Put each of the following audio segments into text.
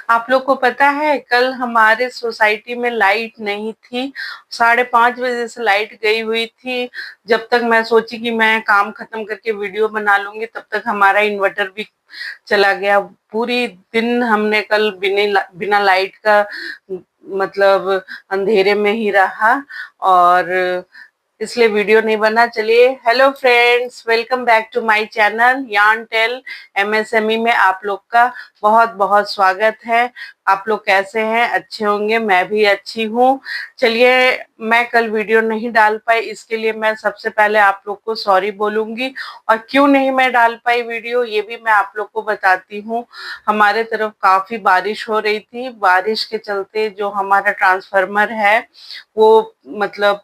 आप लोग को पता है कल हमारे सोसाइटी में लाइट नहीं थी। 5:30 बजे से लाइट गई हुई थी। जब तक मैं सोची कि मैं काम खत्म करके वीडियो बना लूंगी तब तक हमारा इन्वर्टर भी चला गया। पूरी दिन हमने कल बिना लाइट का मतलब अंधेरे में ही रहा और इसलिए वीडियो नहीं बना। चलिए, hello friends, welcome back to my channel yarn tale MSME में आप लोग का बहुत बहुत स्वागत है। आप लोग कैसे हैं? अच्छे होंगे, मैं भी अच्छी हूँ। चलिए, मैं कल वीडियो नहीं डाल पाई, इसके लिए मैं सबसे पहले आप लोग को सॉरी बोलूंगी। और क्यों नहीं मैं डाल पाई वीडियो ये भी मैं आप लोग को बताती हूँ। हमारे तरफ काफी बारिश हो रही थी। बारिश के चलते जो हमारा ट्रांसफार्मर है वो मतलब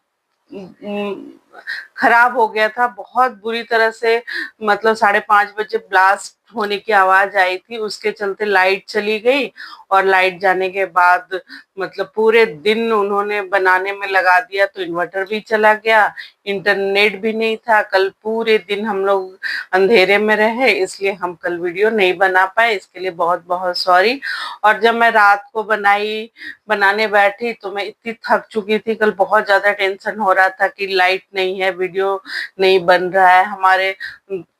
खराब हो गया था बहुत बुरी तरह से। मतलब 5:30 बजे ब्लास्ट होने की आवाज आई थी, उसके चलते लाइट चली गई। और लाइट जाने के बाद मतलब पूरे दिन उन्होंने बनाने में लगा दिया, तो इन्वर्टर भी चला गया, इंटरनेट भी नहीं था। कल पूरे दिन हम लोग अंधेरे में रहे, इसलिए हम कल वीडियो नहीं बना पाए। इसके लिए बहुत बहुत सॉरी। और जब मैं रात को बनाने बैठी तो मैं इतनी थक चुकी थी। कल बहुत ज्यादा टेंशन हो रहा था कि लाइट नहीं है, वीडियो नहीं बन रहा है। हमारे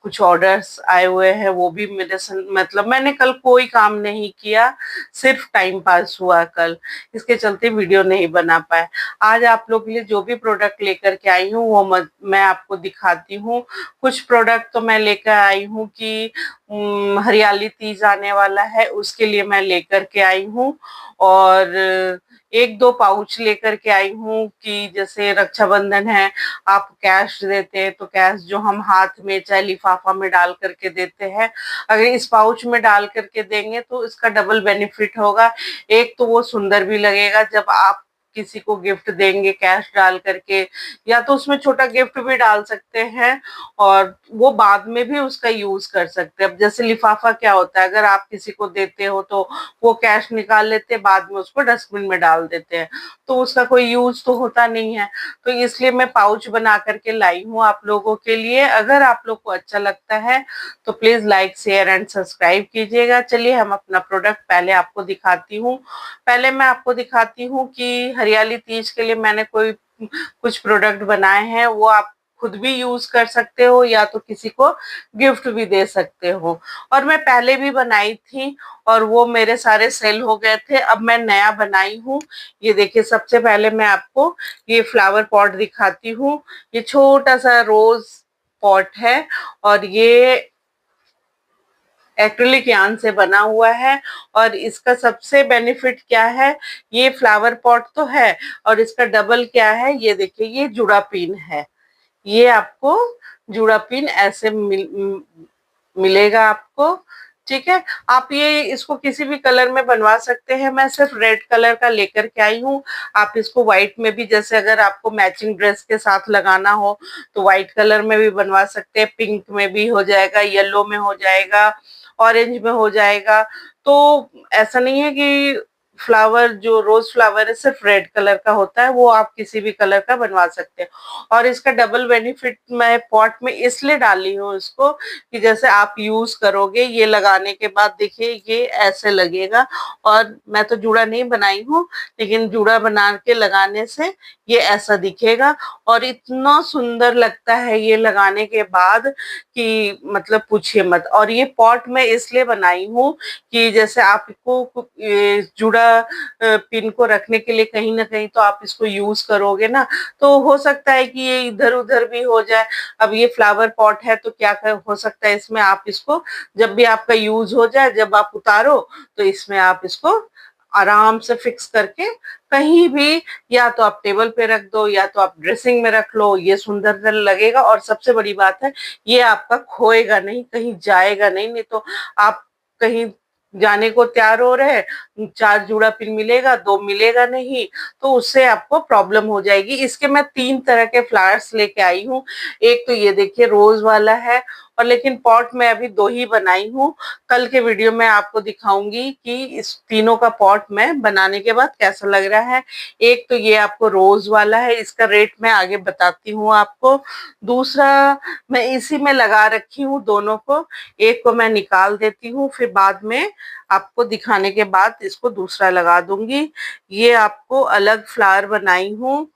कुछ ऑर्डर्स आए हुए हैं, वो भी मतलब मैंने कल कोई काम नहीं किया, सिर्फ टाइम पास हुआ कल। इसके चलते वीडियो नहीं बना पाए। आज आप लोग के लिए जो भी प्रोडक्ट लेकर के आई हूँ वो मैं आपको दिखाती हूँ। कुछ प्रोडक्ट तो मैं लेकर आई हूँ कि हरियाली तीज आने वाला है, उसके लिए मैं लेकर के आई हूँ। और एक दो पाउच लेकर के आई हूँ कि जैसे रक्षाबंधन है, आप कैश देते हैं तो कैश जो हम हाथ में चाहे लिफाफा में डाल करके देते हैं, अगर इस पाउच में डाल करके देंगे तो इसका डबल बेनिफिट होगा। एक तो वो सुंदर भी लगेगा जब आप किसी को गिफ्ट देंगे कैश डाल करके, या तो उसमें छोटा गिफ्ट भी डाल सकते हैं और वो बाद में भी उसका यूज कर सकते हैं। अब जैसे लिफाफा क्या होता है, अगर आप किसी को देते हो तो वो कैश निकाल लेते हैं, बाद में उसको डस्टबिन में डाल देते हैं, तो उसका कोई यूज तो होता नहीं है। तो इसलिए मैं पाउच बना करके लाई हूँ आप लोगों के लिए। अगर आप लोग को अच्छा लगता है तो please like share and subscribe कीजिएगा। चलिए, हम अपना प्रोडक्ट पहले आपको दिखाती हूँ। पहले मैं आपको दिखाती हूँ कि हरियाली तीज के लिए मैंने कोई कुछ प्रोडक्ट बनाए हैं, वो आप खुद भी यूज कर सकते हो या तो किसी को गिफ्ट भी दे सकते हो। और मैं पहले भी बनाई थी और वो मेरे सारे सेल हो गए थे। अब मैं नया बनाई हूँ। ये देखिए, सबसे पहले मैं आपको ये फ्लावर पॉट दिखाती हूँ। ये छोटा सा रोज पॉट है और ये एक्रिलिक यार्न से बना हुआ है। और इसका सबसे बेनिफिट क्या है, ये फ्लावर पॉट तो है और इसका डबल क्या है, ये देखिए, ये जुड़ा पिन है। ये आपको जुड़ा पिन ऐसे मिलेगा आपको। ठीक है, आप ये इसको किसी भी कलर में बनवा सकते हैं। मैं सिर्फ रेड कलर का लेकर के आई हूँ। आप इसको व्हाइट में भी, जैसे अगर आपको मैचिंग ड्रेस के साथ लगाना हो तो व्हाइट कलर में भी बनवा सकते हैं, पिंक में भी हो जाएगा, येलो में हो जाएगा, ऑरेंज में हो जाएगा। तो ऐसा नहीं है कि फ्लावर जो रोज फ्लावर है सिर्फ रेड कलर का होता है, वो आप किसी भी कलर का बनवा सकते हैं। और इसका डबल बेनिफिट मैं पॉट में इसलिए डाली हूँ इसको कि जैसे आप यूज करोगे, ये लगाने के बाद देखिए ये ऐसे लगेगा। और मैं तो जूड़ा नहीं बनाई हूँ, लेकिन जूड़ा बना के लगाने से ये ऐसा दिखेगा और इतना सुंदर लगता है ये लगाने के बाद कि मतलब पूछिए मत। और ये पॉट मैं इसलिए बनाई हूँ कि जैसे आपको जुड़ा पिन को रखने के लिए कहीं ना कहीं तो आप इसको यूज करोगे ना, तो हो सकता है कि ये इधर उधर भी हो जाए। अब ये फ्लावर पॉट है तो क्या हो सकता है, इसमें आप इसको जब भी आपका यूज हो जाए, जब आप उतारो तो इसमें आप इसको आराम से फिक्स करके कहीं भी, या तो आप टेबल पे रख दो या तो आप ड्रेसिंग में रख लो, ये सुंदर लगेगा। और सबसे बड़ी बात है, ये आपका खोएगा नहीं, कहीं जाएगा नहीं। नहीं तो आप कहीं जाने को तैयार हो रहे, 4 जूड़ा पिन मिलेगा, 2 मिलेगा नहीं, तो उससे आपको प्रॉब्लम हो जाएगी। इसके मैं 3 तरह के फ्लावर्स लेके आई हूँ। एक तो ये देखिए रोज वाला है, और लेकिन पॉट मैं अभी 2 ही बनाई हूँ। कल के वीडियो में आपको दिखाऊंगी कि इस तीनों का पॉट मैं बनाने के बाद कैसा लग रहा है। एक तो ये आपको रोज वाला है, इसका रेट मैं आगे बताती हूँ आपको। दूसरा मैं इसी में लगा रखी हूँ दोनों को, एक को मैं निकाल देती हूँ, फिर बाद में आपको दिखाने के बाद इसको दूसरा लगा दूंगी। ये आपको अलग फ्लावर बनाई हूँ,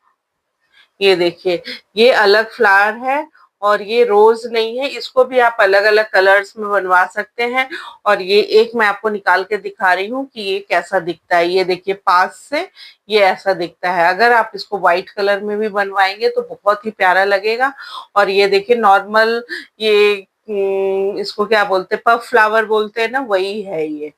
ये देखिए, ये अलग फ्लावर है और ये रोज नहीं है, इसको भी आप अलग अलग कलर्स में बनवा सकते हैं। और ये एक मैं आपको निकाल के दिखा रही हूँ कि ये कैसा दिखता है। ये देखिए पास से ये ऐसा दिखता है। अगर आप इसको व्हाइट कलर में भी बनवाएंगे तो बहुत ही प्यारा लगेगा। और ये देखिए नॉर्मल, ये इसको क्या बोलते हैं, पफ फ्लावर बोलते हैं ना, वही है ये।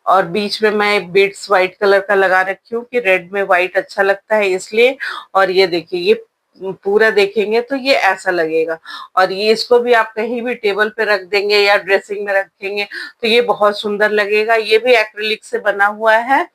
और बीच में मैं बीट्स व्हाइट कलर का लगा रखी हूँ कि रेड में व्हाइट अच्छा लगता है इसलिए। और ये देखिए, ये पूरा देखेंगे तो ये ऐसा लगेगा। और ये इसको भी आप कहीं भी टेबल पे रख देंगे या ड्रेसिंग में रखेंगे तो ये बहुत सुंदर लगेगा। ये भी एक्रिलिक से बना हुआ है।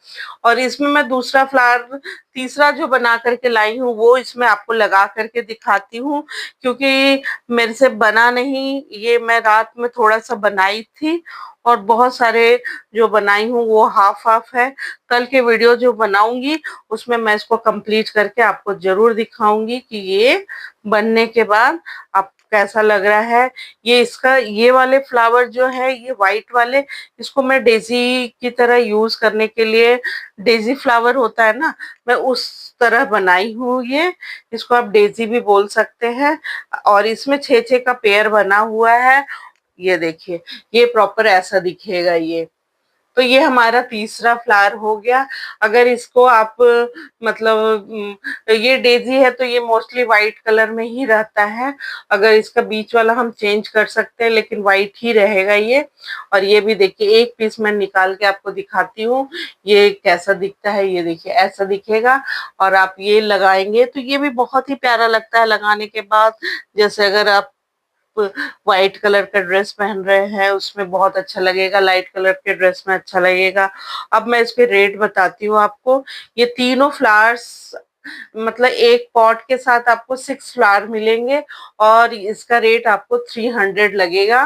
और इसमें मैं दूसरा फ्लावर, तीसरा जो बना करके लाई हूँ वो इसमें आपको लगा करके दिखाती हूँ, क्योंकि मेरे से बना नहीं, ये मैं रात में थोड़ा सा बनाई थी और बहुत सारे जो बनाई हूँ वो हाफ हाफ है। कल के वीडियो जो बनाऊंगी उसमें मैं इसको कंप्लीट करके आपको जरूर दिखाऊंगी कि ये बनने के बाद आप कैसा लग रहा है। ये इसका, ये वाले फ्लावर जो है, ये व्हाइट वाले, इसको मैं डेजी की तरह यूज करने के लिए, डेजी फ्लावर होता है ना, मैं उस तरह बनाई हूँ ये। इसको आप डेजी भी बोल सकते हैं। और इसमें 6-6 का पेयर बना हुआ है। ये देखिए, ये प्रॉपर ऐसा दिखेगा ये। तो ये हमारा तीसरा फ्लावर हो गया। अगर इसको आप मतलब ये डेजी है तो ये मोस्टली व्हाइट कलर में ही रहता है। अगर इसका बीच वाला हम चेंज कर सकते हैं लेकिन व्हाइट ही रहेगा ये। और ये भी देखिए, एक पीस मैं निकाल के आपको दिखाती हूँ ये कैसा दिखता है। ये देखिए ऐसा दिखेगा। और आप ये लगाएंगे तो ये भी बहुत ही प्यारा लगता है लगाने के बाद। जैसे अगर आप व्हाइट कलर का ड्रेस पहन रहे हैं उसमें बहुत अच्छा लगेगा, लाइट कलर के ड्रेस में अच्छा लगेगा। अब मैं इसके रेट बताती हूँ आपको। ये तीनों फ्लावर्स मतलब एक पॉट के साथ आपको 6 फ्लावर मिलेंगे और इसका रेट आपको 300 लगेगा।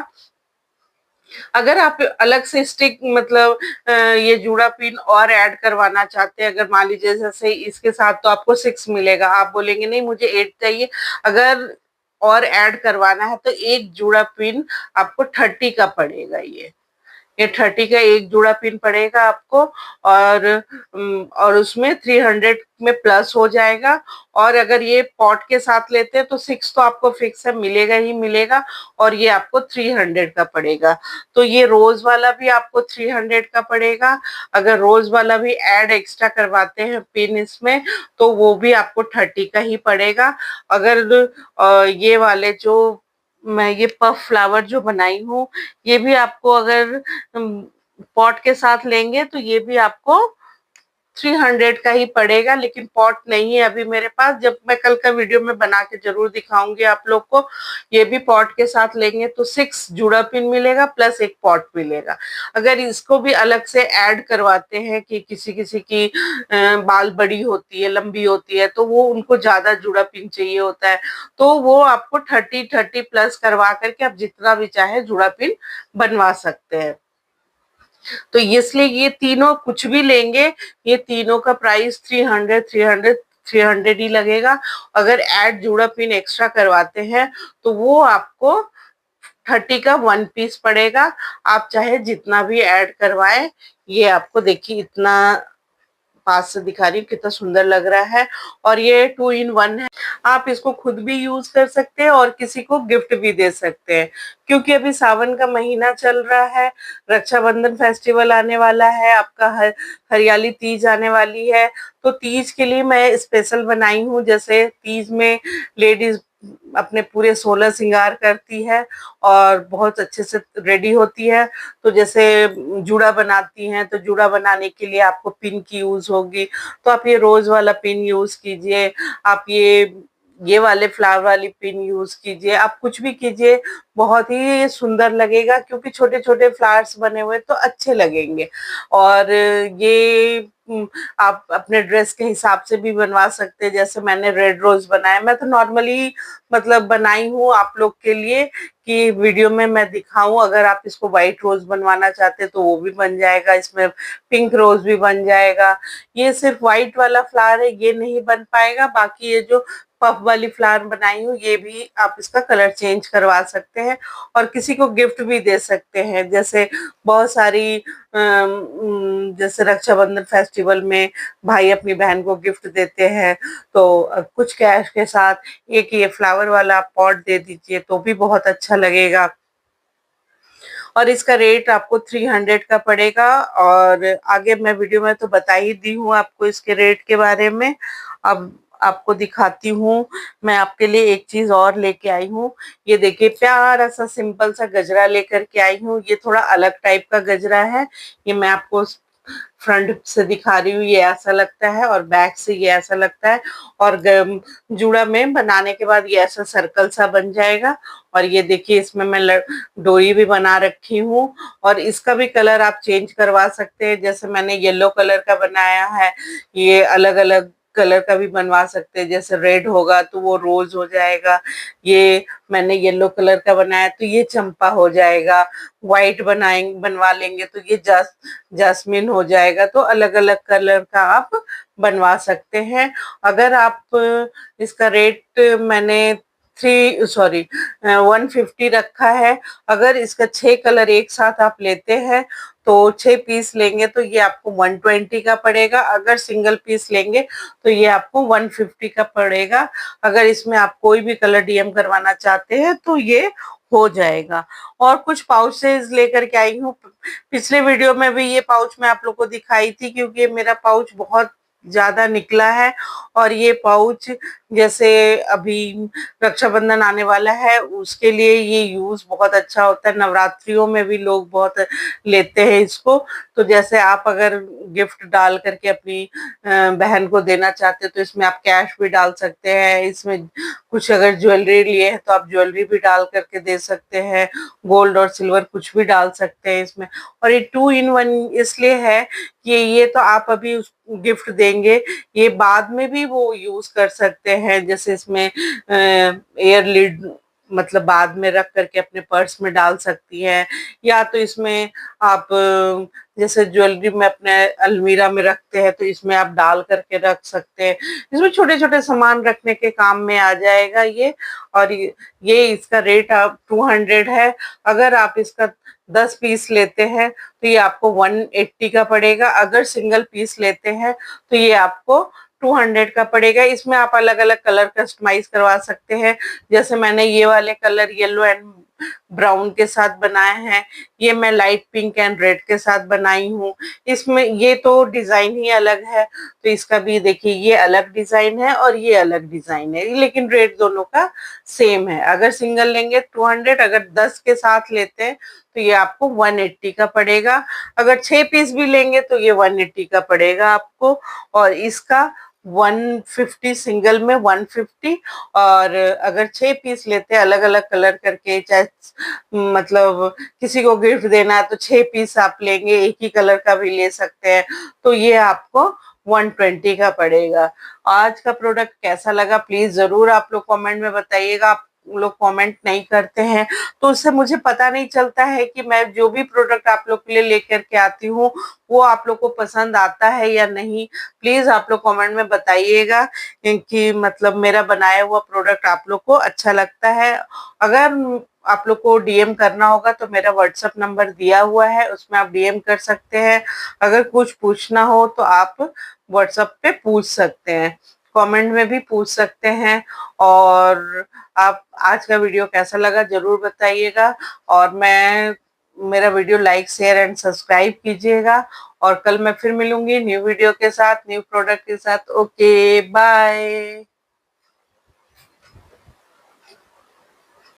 अगर आप अलग से स्टिक मतलब ये जूड़ा पिन और ऐड करवाना चाहते हैं, अगर मान लीजिए जैसे इसके साथ, तो आपको 6 मिलेगा। आप बोलेंगे नहीं मुझे 8 चाहिए, अगर और ऐड करवाना है तो एक जूड़ा पिन आपको 30 का पड़ेगा। ये 30 का एक जुड़ा पिन पड़ेगा आपको। और उसमें 300 में प्लस हो जाएगा। और अगर ये पॉट के साथ लेते हैं तो 6 तो आपको फिक्स है, मिलेगा ही मिलेगा। और ये आपको 300 का पड़ेगा। तो ये रोज वाला भी आपको 300 का पड़ेगा। अगर रोज वाला भी ऐड एक्स्ट्रा करवाते हैं पिन इसमें तो वो भी आपको 30 का ही पड़ेगा। अगर ये वाले जो मैं ये पफ फ्लावर जो बनाई हूँ, ये भी आपको अगर पॉट के साथ लेंगे तो ये भी आपको 300 का ही पड़ेगा। लेकिन पॉट नहीं है अभी मेरे पास, जब मैं कल का वीडियो में बना के जरूर दिखाऊंगी आप लोग को। ये भी पॉट के साथ लेंगे तो 6 जुड़ा पिन मिलेगा प्लस एक पॉट मिलेगा। अगर इसको भी अलग से ऐड करवाते हैं कि किसी किसी की बाल बड़ी होती है, लंबी होती है, तो वो उनको ज्यादा जुड़ा पिन चाहिए होता है, तो वो आपको 30 प्लस करवा करके आप जितना भी चाहे जुड़ा पिन बनवा सकते हैं। तो इसलिए ये तीनों कुछ भी लेंगे, ये तीनों का प्राइस 300 ही लगेगा। अगर ऐड जुड़ा पिन एक्स्ट्रा करवाते हैं तो वो आपको 30 का 1 पीस पड़ेगा। आप चाहे जितना भी ऐड करवाएं। ये आपको देखिए इतना पास से दिखा रही हूँ कितना सुंदर लग रहा है। और ये 2 in 1 है। आप इसको खुद भी यूज कर सकते हैं और किसी को गिफ्ट भी दे सकते हैं, क्योंकि अभी सावन का महीना चल रहा है, रक्षाबंधन फेस्टिवल आने वाला है, आपका हरियाली तीज आने वाली है। तो तीज के लिए मैं स्पेशल बनाई हूँ। जैसे तीज में लेडीज अपने पूरे 16 श्रृंगार करती है और बहुत अच्छे से रेडी होती है। तो जैसे जूड़ा बनाती हैं तो जूड़ा बनाने के लिए आपको पिन की यूज होगी, तो आप ये रोज वाला पिन यूज कीजिए, आप ये वाले फ्लावर वाली पिन यूज कीजिए, आप कुछ भी कीजिए, बहुत ही सुंदर लगेगा। क्योंकि छोटे छोटे फ्लावर्स बने हुए तो अच्छे लगेंगे। और ये आप अपने ड्रेस के हिसाब से भी बनवा सकते हैं। जैसे मैंने रेड रोज बनाया, मैं तो नॉर्मली मतलब बनाई हूँ आप लोग के लिए कि वीडियो में मैं दिखाऊं। अगर आप इसको व्हाइट रोज बनवाना चाहते हैं तो वो भी बन जाएगा, इसमें पिंक रोज भी बन जाएगा। ये सिर्फ व्हाइट वाला फ्लावर है, ये नहीं बन पाएगा। बाकी ये जो पफ वाली फ्लावर बनाई हूँ ये भी आप इसका कलर चेंज करवा सकते हैं और किसी को गिफ्ट भी दे सकते हैं। जैसे बहुत सारी जैसे रक्षाबंधन फेस्टिवल में भाई अपनी बहन को गिफ्ट देते हैं, तो कुछ कैश के साथ एक ये फ्लावर वाला पॉट दे दीजिए तो भी बहुत अच्छा लगेगा। और इसका रेट आपको 300 का पड़ेगा। और आगे मैं वीडियो में तो बता ही दी हूँ आपको इसके रेट के बारे में। अब आपको दिखाती हूँ, मैं आपके लिए एक चीज और लेके आई हूँ। ये देखिए प्यारा सा सिंपल सा गजरा लेकर के आई हूँ। ये थोड़ा अलग टाइप का गजरा है। ये मैं आपको फ्रंट से दिखा रही हूँ, ये ऐसा लगता है और बैक से ये ऐसा लगता है। और जूड़ा में बनाने के बाद ये ऐसा सर्कल सा बन जाएगा। और ये देखिए इसमें मैं डोरी भी बना रखी हूँ। और इसका भी कलर आप चेंज करवा सकते हैं। जैसे मैंने येलो कलर का बनाया है, ये अलग अलग कलर का भी बनवा सकते हैं। जैसे रेड होगा तो वो रोज हो जाएगा, ये मैंने येलो कलर का बनाया तो ये चंपा हो जाएगा। व्हाइट बनवा लेंगे तो ये जास्मिन हो जाएगा। तो अलग अलग कलर का आप बनवा सकते हैं। अगर आप इसका रेट मैंने 150 रखा है। अगर इसका 6 कलर एक साथ आप लेते हैं तो 6 पीस लेंगे तो ये आपको 120 का पड़ेगा। अगर सिंगल पीस लेंगे तो ये आपको 150 का पड़ेगा। अगर इसमें आप कोई भी कलर डीएम करवाना चाहते हैं तो ये हो जाएगा। और कुछ पाउचेस लेकर के आई हूँ। पिछले वीडियो में भी ये पाउच मैं आप लोग को दिखाई थी, क्योंकि ये मेरा पाउच बहुत ज्यादा निकला है। और ये पाउच जैसे अभी रक्षाबंधन आने वाला है उसके लिए ये यूज बहुत अच्छा होता है। नवरात्रियों में भी लोग बहुत लेते हैं इसको। तो जैसे आप अगर गिफ्ट डाल करके अपनी बहन को देना चाहते हैं तो इसमें आप कैश भी डाल सकते हैं। इसमें कुछ अगर ज्वेलरी लिए हैं तो आप ज्वेलरी भी डाल करके दे सकते हैं, गोल्ड और सिल्वर कुछ भी डाल सकते हैं इसमें। और ये 2 in 1 इसलिए है कि ये तो आप अभी गिफ्ट देंगे, ये बाद में भी वो यूज कर सकते हैं। जैसे इसमें एयर लिड मतलब बाद में रख करके अपने पर्स में डाल सकती हैं, या तो इसमें आप जैसे ज्वेलरी में अपने अलमीरा में रखते हैं तो इसमें आप डाल करके रख सकते हैं। इसमें छोटे छोटे सामान रखने के काम में आ जाएगा ये। और ये इसका रेट आप 200 है। अगर आप इसका 10 पीस लेते हैं तो ये आपको 180 का पड़ेगा। अगर सिंगल पीस लेते हैं तो ये आपको 200 का पड़ेगा। इसमें आप अलग अलग कलर कस्टमाइज करवा सकते हैं। जैसे मैंने ये वाले कलर येलो एंड ब्राउन के साथ बनाए हैं, ये मैं लाइट पिंक एंड रेड के साथ बनाई हूँ। इसमें ये तो डिजाइन ही अलग है, तो इसका भी देखिए ये अलग डिजाइन है और ये अलग डिजाइन है, लेकिन रेट दोनों का सेम है। अगर सिंगल लेंगे 200, अगर 10 के साथ लेते हैं तो ये आपको 180 का पड़ेगा। अगर 6 पीस भी लेंगे तो ये 180 का पड़ेगा आपको। और इसका 150 सिंगल में 150। और अगर 6 पीस लेते हैं अलग अलग कलर करके, चाहे मतलब किसी को गिफ्ट देना है तो 6 पीस आप लेंगे, एक ही कलर का भी ले सकते हैं, तो ये आपको 120 का पड़ेगा। आज का प्रोडक्ट कैसा लगा प्लीज जरूर आप लोग कमेंट में बताइएगा। आप लोग कमेंट नहीं करते हैं तो उससे मुझे पता नहीं चलता है कि मैं जो भी प्रोडक्ट आप लोग के लिए लेकर के आती हूँ वो आप लोग को पसंद आता है या नहीं। प्लीज आप लोग कमेंट में बताइएगा कि मतलब मेरा बनाया हुआ प्रोडक्ट आप लोग को अच्छा लगता है। अगर आप लोग को डीएम करना होगा तो मेरा व्हाट्सएप नंबर दिया हुआ है, उसमें आप डीएम कर सकते हैं। अगर कुछ पूछना हो तो आप व्हाट्सएप पे पूछ सकते हैं, कमेंट में भी पूछ सकते हैं। और आप आज का वीडियो कैसा लगा जरूर बताइएगा। और मेरा video like share and subscribe कीजिएगा। और कल मैं फिर मिलूंगी न्यू वीडियो के साथ, न्यू प्रोडक्ट के साथ। Okay bye.